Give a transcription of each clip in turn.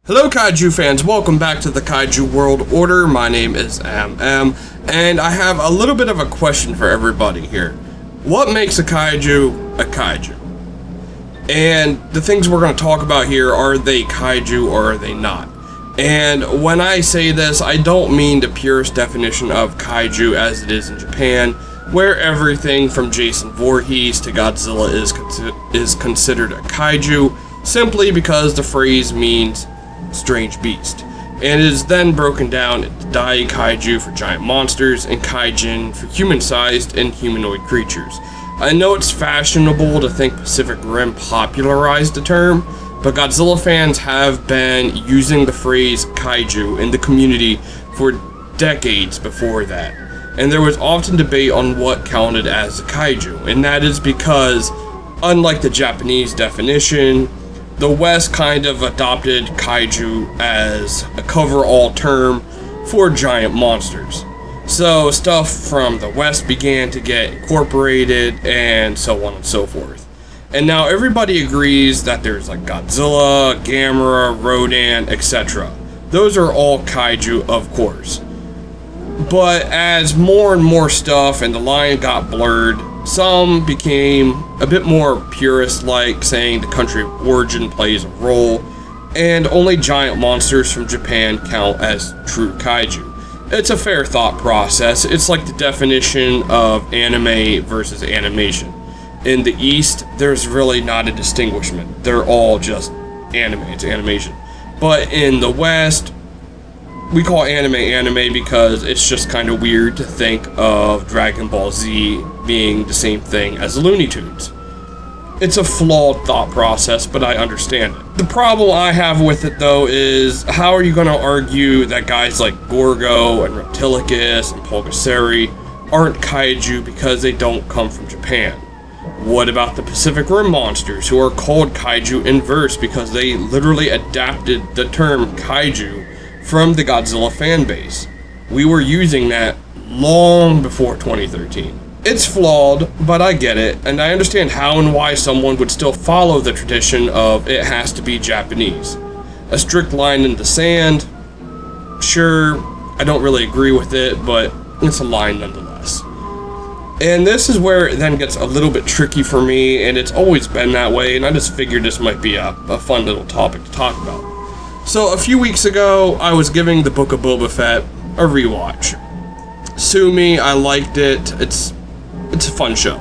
Hello Kaiju fans, welcome back to the Kaiju World Order. My name is MM, and I have a little bit of a question for everybody here. What makes a kaiju a kaiju? And the things we're going to talk about here, are they kaiju or are they not? And when I say this, I don't mean the purest definition of kaiju as it is in Japan, where everything from Jason Voorhees to Godzilla is considered a kaiju, simply because the phrase means strange beast, and it is then broken down into Dai Kaiju for giant monsters and Kaijin for human-sized and humanoid creatures. I know it's fashionable to think Pacific Rim popularized the term, but Godzilla fans have been using the phrase kaiju in the community for decades before that, and there was often debate on what counted as a kaiju, and that is because, unlike the Japanese definition, the West kind of adopted kaiju as a cover-all term for giant monsters. So stuff from the West began to get incorporated, and so on and so forth. And now everybody agrees that there's like Godzilla, Gamera, Rodan, etc. Those are all kaiju, of course. But as more and more stuff and the line got blurred, some became a bit more purist-like, saying the country of origin plays a role, and only giant monsters from Japan count as true kaiju. It's a fair thought process. It's like the definition of anime versus animation. In the East, there's really not a distinguishment. They're all just anime, it's animation. But in the West, we call anime because it's just kind of weird to think of Dragon Ball Z being the same thing as Looney Tunes. It's a flawed thought process, but I understand it. The problem I have with it, though, is how are you going to argue that guys like Gorgo and Reptilicus and Pulgasari aren't kaiju because they don't come from Japan? What about the Pacific Rim monsters, who are called kaiju in verse because they literally adapted the term kaiju from the Godzilla fanbase? We were using that long before 2013. It's flawed, but I get it, and I understand how and why someone would still follow the tradition of it has to be Japanese. A strict line in the sand, sure, I don't really agree with it, but it's a line nonetheless. And this is where it then gets a little bit tricky for me, and it's always been that way, and I just figured this might be a fun little topic to talk about. So a few weeks ago, I was giving the Book of Boba Fett a rewatch. Sue me, I liked it. It's a fun show.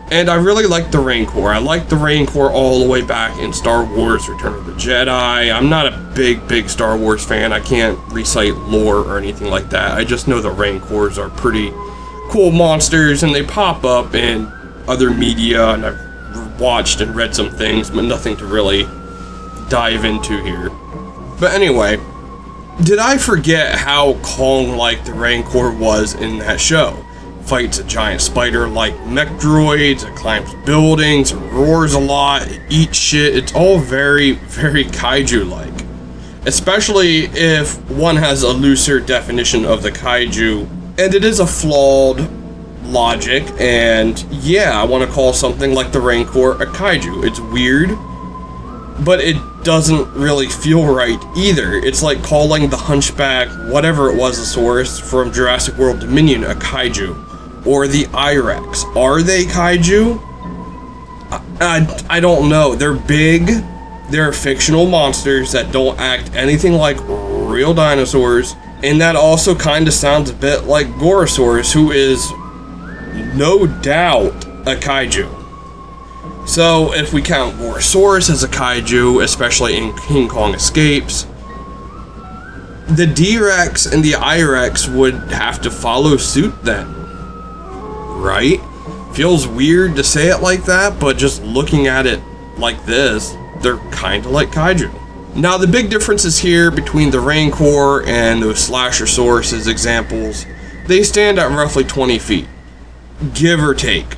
And I really liked the Rancor. I liked the Rancor all the way back in Star Wars Return of the Jedi. I'm not a big Star Wars fan. I can't recite lore or anything like that. I just know the Rancors are pretty cool monsters, and they pop up in other media, and I've watched and read some things, but nothing to really dive into here. But anyway, did I forget how Kong-like the Rancor was in that show? Fights a giant spider-like mech droids, it climbs buildings, it roars a lot, it eats shit. It's all very kaiju-like. Especially if one has a looser definition of the kaiju. And it is a flawed logic, and yeah, I want to call something like the Rancor a kaiju. It's weird, but it doesn't really feel right either. It's like calling the Hunchback, whatever it was, a source from Jurassic World Dominion, a kaiju. Or the I-Rex. Are they kaiju? I don't know. They're big. They're fictional monsters that don't act anything like real dinosaurs. And that also kind of sounds a bit like Gorosaurus, who is no doubt a kaiju. So, if we count Gorosaurus as a kaiju, especially in King Kong Escapes, the D-Rex and the I-Rex would have to follow suit then. Right? Feels weird to say it like that, but just looking at it like this, they're kind of like kaiju. Now, the big differences here between the Rancor and those Slashersaurus examples, they stand at roughly 20 feet, give or take.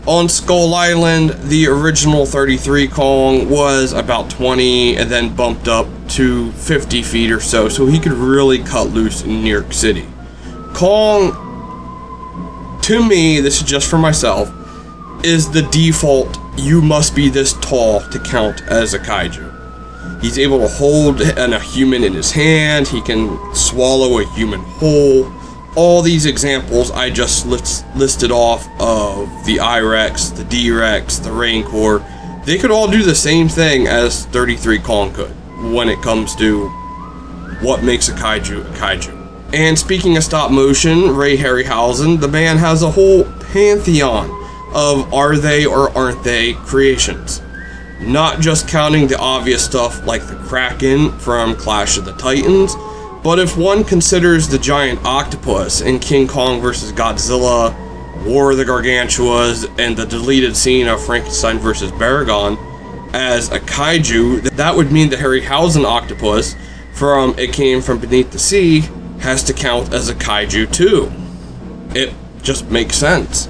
On Skull Island, the original 33 Kong was about 20 and then bumped up to 50 feet or so he could really cut loose in New York City. Kong, to me, this is just for myself, is the default, you must be this tall to count as a kaiju. He's able to hold a human in his hand. He can swallow a human whole. All these examples I just listed off of the I-Rex, the D-Rex, the Rancor, they could all do the same thing as 33 Kong could when it comes to what makes a kaiju. And speaking of stop motion, Ray Harryhausen, the man has a whole pantheon of are they or aren't they creations. Not just counting the obvious stuff like the Kraken from Clash of the Titans, but if one considers the giant octopus in King Kong vs. Godzilla, War of the Gargantuas, and the deleted scene of Frankenstein vs. Baragon as a kaiju, that would mean the Harryhausen octopus from It Came From Beneath the Sea has to count as a kaiju too. It just makes sense.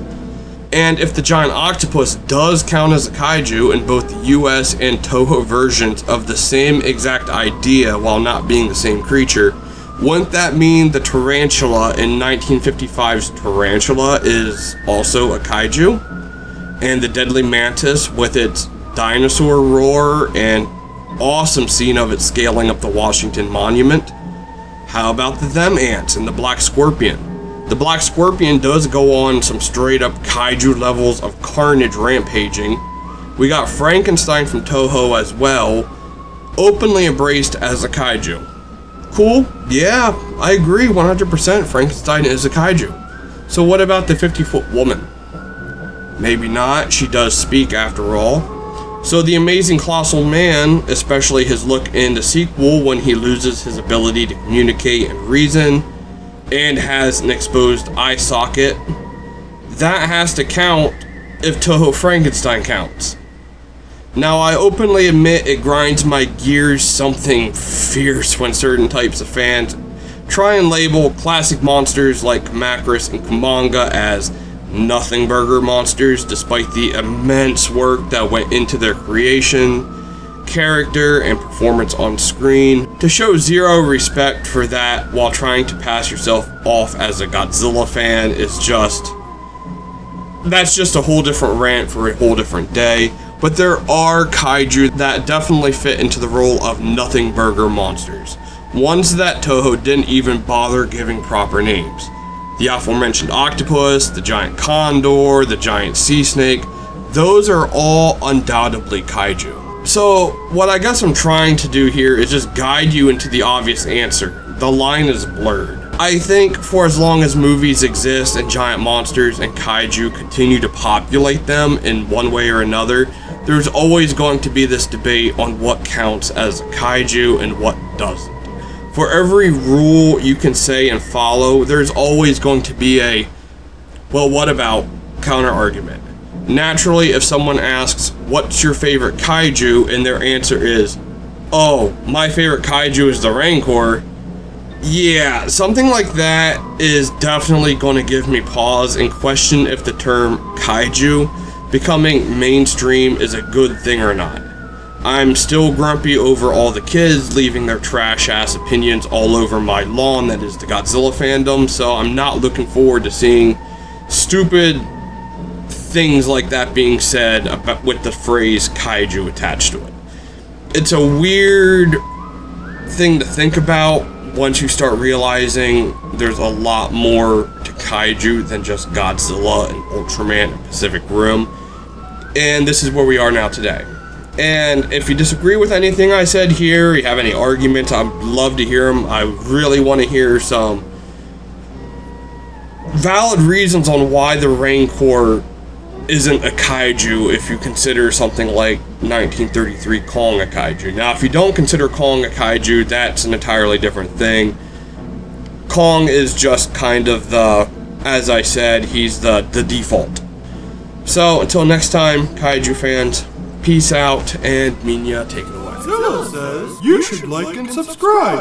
And if the giant octopus does count as a kaiju in both the US and Toho versions of the same exact idea while not being the same creature, wouldn't that mean the tarantula in 1955's Tarantula is also a kaiju? And the deadly mantis with its dinosaur roar and awesome scene of it scaling up the Washington Monument? How about the them ants and the black scorpion? The black scorpion does go on some straight up kaiju levels of carnage rampaging. We got Frankenstein from Toho as well, openly embraced as a kaiju. Cool? Yeah, I agree 100%. Frankenstein is a kaiju. So what about the 50-foot woman? Maybe not, she does speak after all. So the amazing colossal man, especially his look in the sequel when he loses his ability to communicate and reason, and has an exposed eye socket, that has to count if Toho Frankenstein counts. Now, I openly admit it grinds my gears something fierce when certain types of fans try and label classic monsters like Macris and Kumanga as nothing burger monsters, despite the immense work that went into their creation, character, and performance on screen. To show zero respect for that while trying to pass yourself off as a Godzilla fan is that's just a whole different rant for a whole different day. But there are kaiju that definitely fit into the role of nothing burger monsters. Ones that Toho didn't even bother giving proper names. The aforementioned octopus, the giant condor, the giant sea snake, those are all undoubtedly kaiju. So what I guess I'm trying to do here is just guide you into the obvious answer. The line is blurred. I think for as long as movies exist and giant monsters and kaiju continue to populate them in one way or another, there's always going to be this debate on what counts as a kaiju and what doesn't. For every rule you can say and follow, there's always going to be a, well, what about counter argument. Naturally, if someone asks, what's your favorite kaiju, and their answer is, oh, my favorite kaiju is the Rancor, yeah, something like that is definitely going to give me pause and question if the term kaiju becoming mainstream is a good thing or not. I'm still grumpy over all the kids leaving their trash ass opinions all over my lawn that is the Godzilla fandom, so I'm not looking forward to seeing stupid things like that being said about, with the phrase kaiju attached to it. It's a weird thing to think about once you start realizing there's a lot more to kaiju than just Godzilla and Ultraman and Pacific Rim. And this is where we are now today. And if you disagree with anything I said here, you have any arguments, I'd love to hear them. I really want to hear some valid reasons on why the Rancor isn't a kaiju if you consider something like 1933 Kong a kaiju. Now, if you don't consider Kong a kaiju, that's an entirely different thing. Kong is just kind of the, as I said, he's the default. So, until next time, kaiju fans, peace out, and Minya, take it away. Godzilla says you should like and subscribe.